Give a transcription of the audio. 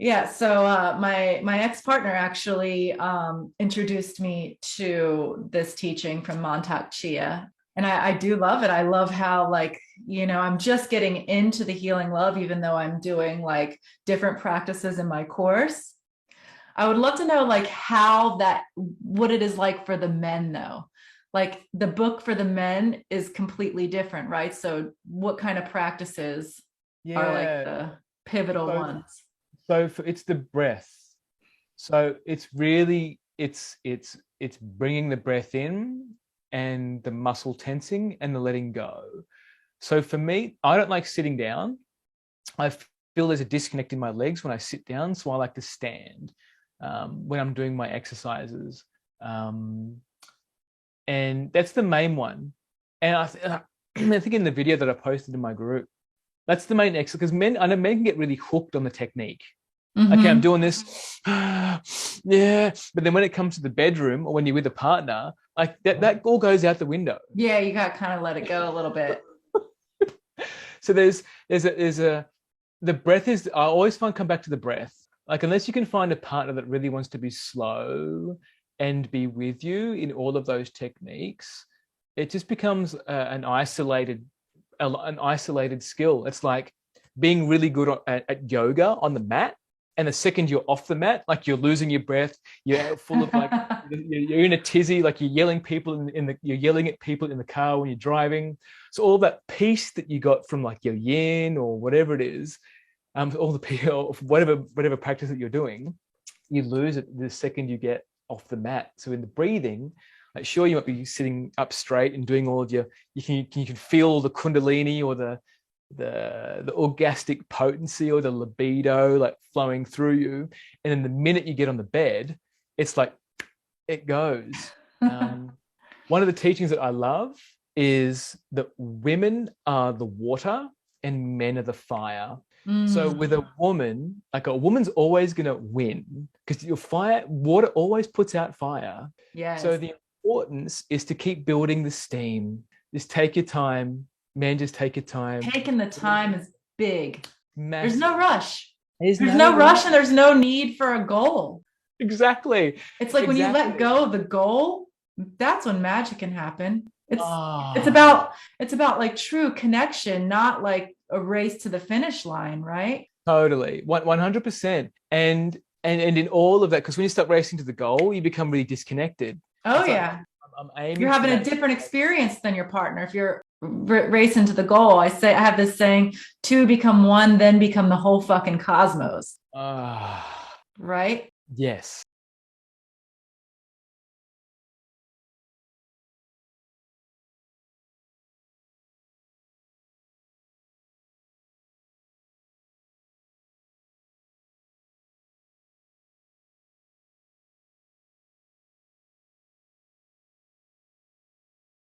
Yeah, so my ex-partner actually introduced me to this teaching from Mantak Chia. And I do love it. I love how I'm just getting into the healing love, even though I'm doing like different practices in my course. I would love to know like what it is like for the men though. Like the book for the men is completely different, right? So what kind of practices are like Yeah. the pivotal So ones? it's the breath. So it's really it's bringing the breath in and the muscle tensing and the letting go. So for me, I don't like sitting down. I feel there's a disconnect in my legs when I sit down, so I like to stand when I'm doing my exercises, um, and that's the main one. And I think in the video that I posted in my group, that's the main exercise because I know men can get really hooked on the technique. Okay, I'm Mm-hmm. doing this, yeah. But then when it comes to the bedroom or when you're with a partner, like that all goes out the window. Yeah, you got to kind of let it go a little bit. So there's a the breath is I always find come back to the breath. Like unless you can find a partner that really wants to be slow and be with you in all of those techniques, it just becomes an isolated skill. It's like being really good at yoga on the mat, and the second you're off the mat, like you're losing your breath, you're full of like you're in a tizzy, like you're yelling people you're yelling at people in the car when you're driving. So all that peace that you got from like your yin or whatever it is, all the people, whatever practice that you're doing, you lose it the second you get off the mat. So in the breathing, like sure you might be sitting up straight and doing all of your, you can feel the kundalini or the orgastic potency or the libido like flowing through you, and then the minute you get on the bed, it's like it goes. Um, One of the teachings that I love is that women are the water and men are the fire. So with Mm, a woman, like a woman's always going to win because your water always puts out fire. So yes. the importance is to keep building the steam. Just take your time, man. Just take your time. Taking the time is big. There's no Massive. rush. There's There's no no rush and rush. there's no need for a goal. Exactly. It's like when you let Exactly. go of the goal, that's when magic can happen. It's Ah, about it's about like true connection, not like a race to the finish line, right? totally. 100%. And in all of that, because when you start racing to the goal, you become really disconnected. Oh It's like yeah. I'm You're aiming for having a that. different experience than your partner. If you're racing to the goal, I have this saying, two become one, then become the whole fucking cosmos, Ah, right? yes.